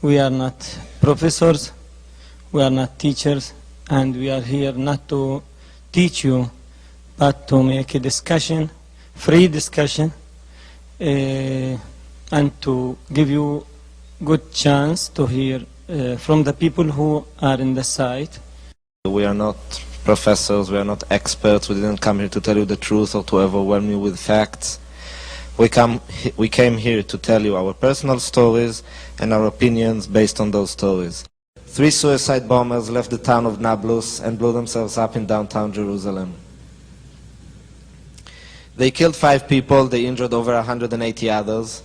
we are not professors, we are not teachers, and we are here not to teach you, but to make a discussion, free discussion, and to give you good chance to hear from the people who are in the site. We are not professors, we are not experts, we didn't come here to tell you the truth or to overwhelm you with facts. We came here to tell you our personal stories and our opinions based on those stories. 3 suicide bombers left the town of Nablus and blew themselves up in downtown Jerusalem. They killed 5 people, they injured over 180 others.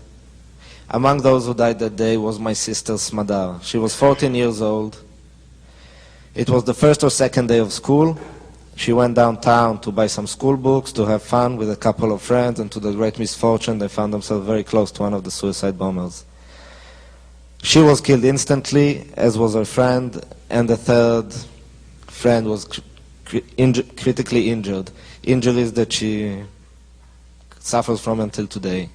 Among those who died that day was my sister Smadar. She was 14 years old. It was the first or second day of school. She went downtown to buy some school books, to have fun with a couple of friends, and to their great misfortune they found themselves very close to one of the suicide bombers. She was killed instantly, as was her friend, and the third friend was critically injured. Injuries that she suffers from until today.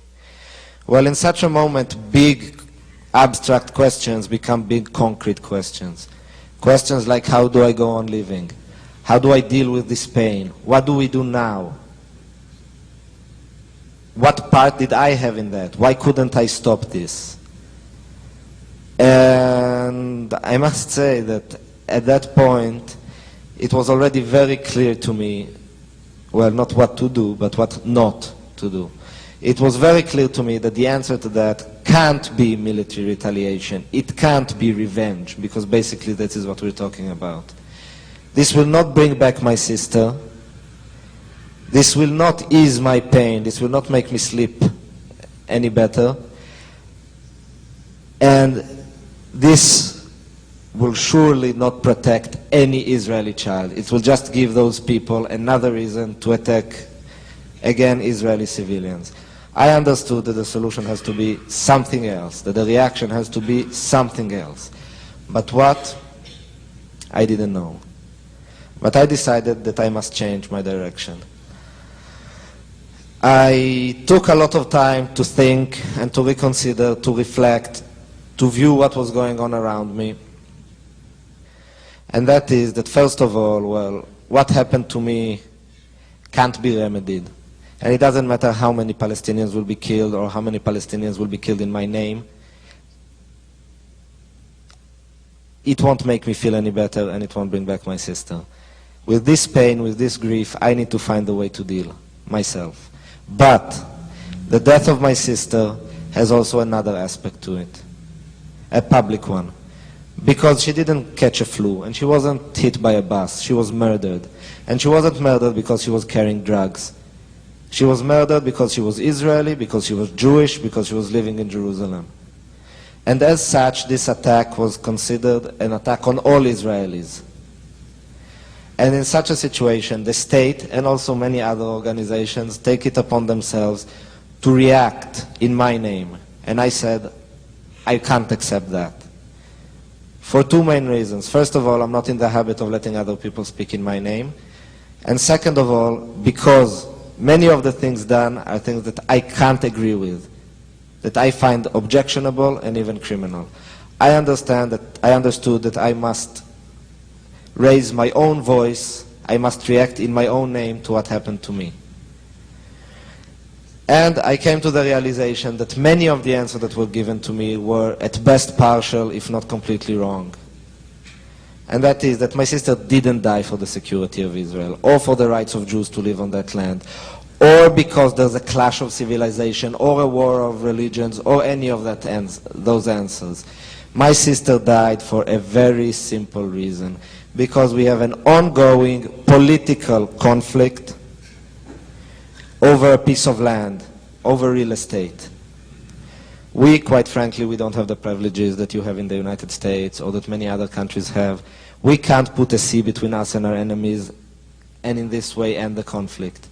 Well, in such a moment, big abstract questions become big concrete questions. Questions like, how do I go on living? How do I deal with this pain? What do we do now? What part did I have in that? Why couldn't I stop this? And I must say that at that point, it was already very clear to me, well, not what to do, but what not to do. It was very clear to me that the answer to that can't be military retaliation. It can't be revenge, because basically that is what we're talking about. This will not bring back my sister. This will not ease my pain. This will not make me sleep any better. And this will surely not protect any Israeli child. It will just give those people another reason to attack, again, Israeli civilians. I understood that the solution has to be something else, that the reaction has to be something else. But what? I didn't know. But I decided that I must change my direction. I took a lot of time to think and to reconsider, to reflect, to view what was going on around me. And that is that, first of all, well, what happened to me can't be remedied. And it doesn't matter how many Palestinians will be killed or how many Palestinians will be killed in my name. It won't make me feel any better, and it won't bring back my sister. With this pain, with this grief, I need to find a way to deal myself. But the death of my sister has also another aspect to it, a public one. Because she didn't catch a flu, and she wasn't hit by a bus, she was murdered. And she wasn't murdered because she was carrying drugs. She was murdered because she was Israeli, because she was Jewish, because she was living in Jerusalem. And as such, this attack was considered an attack on all Israelis. And in such a situation, the state and also many other organizations take it upon themselves to react in my name. And I said, I can't accept that. For 2 main reasons. First of all, I'm not in the habit of letting other people speak in my name. And second of all, because many of the things done are things that I can't agree with, that I find objectionable and even criminal. I understood that I must raise my own voice, I must react in my own name to what happened to me. And I came to the realization that many of the answers that were given to me were at best partial, if not completely wrong. And that is that my sister didn't die for the security of Israel, or for the rights of Jews to live on that land, or because there's a clash of civilization, or a war of religions, or any of those answers. My sister died for a very simple reason, because we have an ongoing political conflict over a piece of land, over real estate. We, quite frankly, we don't have the privileges that you have in the United States or that many other countries have. We can't put a sea between us and our enemies and in this way end the conflict.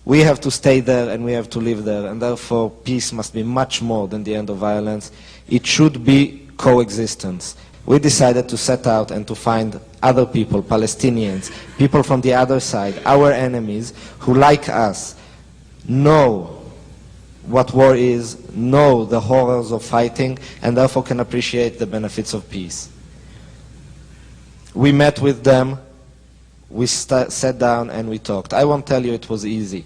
We have to stay there and we have to live there, and therefore peace must be much more than the end of violence. It should be coexistence. We decided to set out and to find other people, Palestinians, people from the other side, our enemies, who like us know what war is, know the horrors of fighting, and therefore can appreciate the benefits of peace. We met with them, we sat down and we talked. I won't tell you it was easy.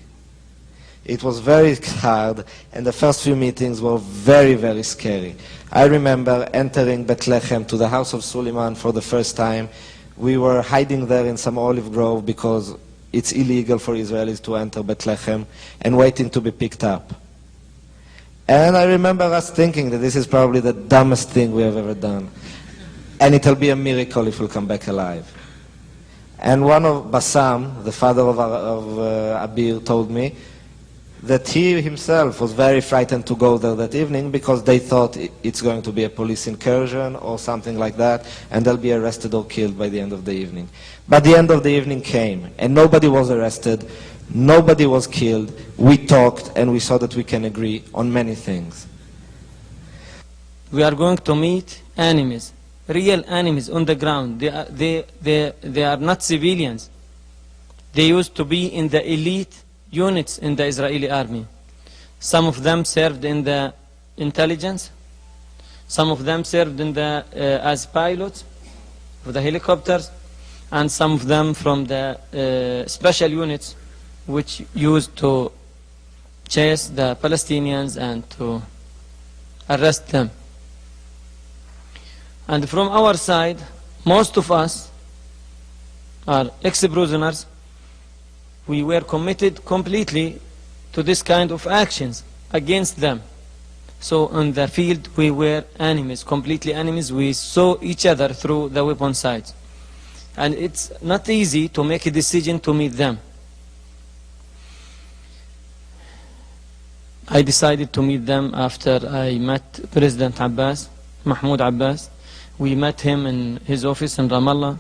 It was very hard, and the first few meetings were very, very scary. I remember entering Bethlehem to the house of Suleiman for the first time. We were hiding there in some olive grove because it's illegal for Israelis to enter Bethlehem, and waiting to be picked up. And I remember us thinking that this is probably the dumbest thing we have ever done. And it'll be a miracle if we'll come back alive. And one of Bassam, the father of Abir, told me that he himself was very frightened to go there that evening because they thought it's going to be a police incursion or something like that, and they'll be arrested or killed by the end of the evening. But the end of the evening came, and nobody was arrested, nobody was killed. We talked, and we saw that we can agree on many things. We are going to meet enemies, real enemies on the ground. They are not civilians. They used to be in the elite units in the Israeli army. Some of them served in the intelligence. Some of them served in the as pilots of the helicopters, and some of them from the special units which used to chase the Palestinians and to arrest them. And from our side, most of us are ex-prisoners. We were committed completely to this kind of actions against them. So on the field we were enemies, completely enemies. We saw each other through the weapon sights. And it's not easy to make a decision to meet them. I decided to meet them after I met President Abbas, Mahmoud Abbas. We met him in his office in Ramallah,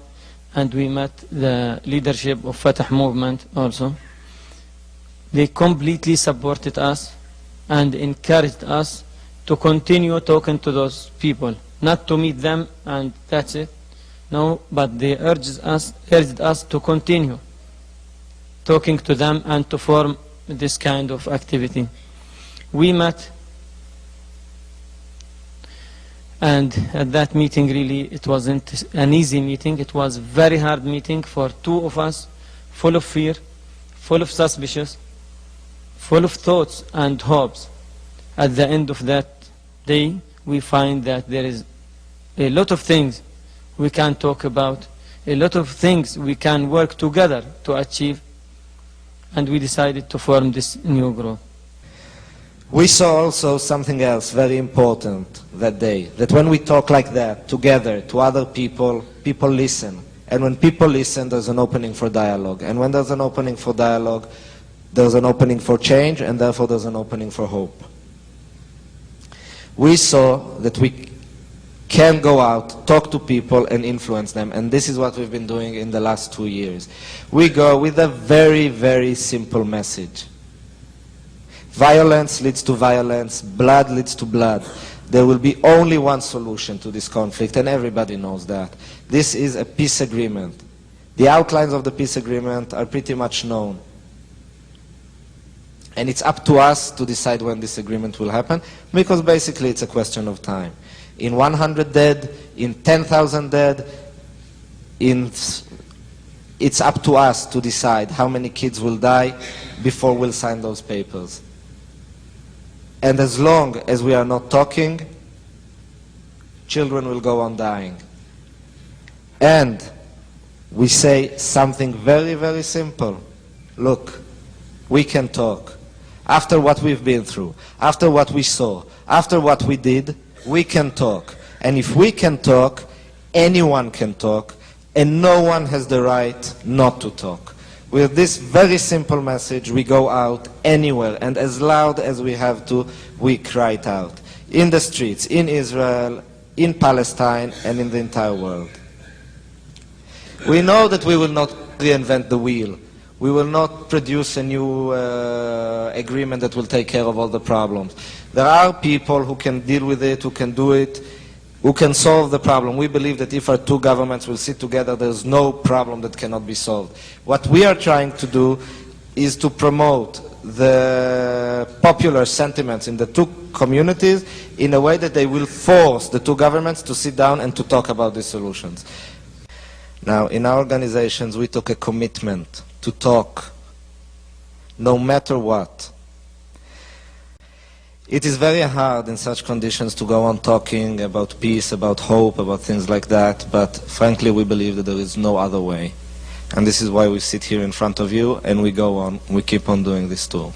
and we met the leadership of Fatah movement also. They completely supported us and encouraged us to continue talking to those people, not to meet them and that's it. No, but they urged us to continue talking to them and to form this kind of activity. We met, and at that meeting really it wasn't an easy meeting. It was a very hard meeting for two of us, full of fear, full of suspicion, full of thoughts and hopes. At the end of that day we find that there is a lot of things we can talk about, a lot of things we can work together to achieve, and we decided to form this new group. We saw also something else very important that day, that when we talk like that together to other people, people listen. And when people listen, there's an opening for dialogue. And when there's an opening for dialogue, there's an opening for change, and therefore there's an opening for hope. We saw that we can go out, talk to people, and influence them. And this is what we've been doing in the last 2 years. We go with a very, very simple message. Violence leads to violence, blood leads to blood. There will be only one solution to this conflict, and everybody knows that. This is a peace agreement. The outlines of the peace agreement are pretty much known. And it's up to us to decide when this agreement will happen, because basically it's a question of time. In 100 dead, in 10,000 dead, it's up to us to decide how many kids will die before we'll sign those papers. And as long as we are not talking, children will go on dying. And we say something very, very simple. Look, we can talk. After what we've been through, after what we saw, after what we did, we can talk. And if we can talk, anyone can talk, and no one has the right not to talk. With this very simple message, we go out anywhere, and as loud as we have to, we cry it out. In the streets, in Israel, in Palestine, and in the entire world. We know that we will not reinvent the wheel. We will not produce a new agreement that will take care of all the problems. There are people who can deal with it, who can do it, who can solve the problem. We believe that if our two governments will sit together, there's no problem that cannot be solved. What we are trying to do is to promote the popular sentiments in the two communities in a way that they will force the two governments to sit down and to talk about these solutions. Now, in our organizations, we took a commitment to talk no matter what. It is very hard in such conditions to go on talking about peace, about hope, about things like that, but frankly we believe that there is no other way. And this is why we sit here in front of you and we go on, we keep on doing this too.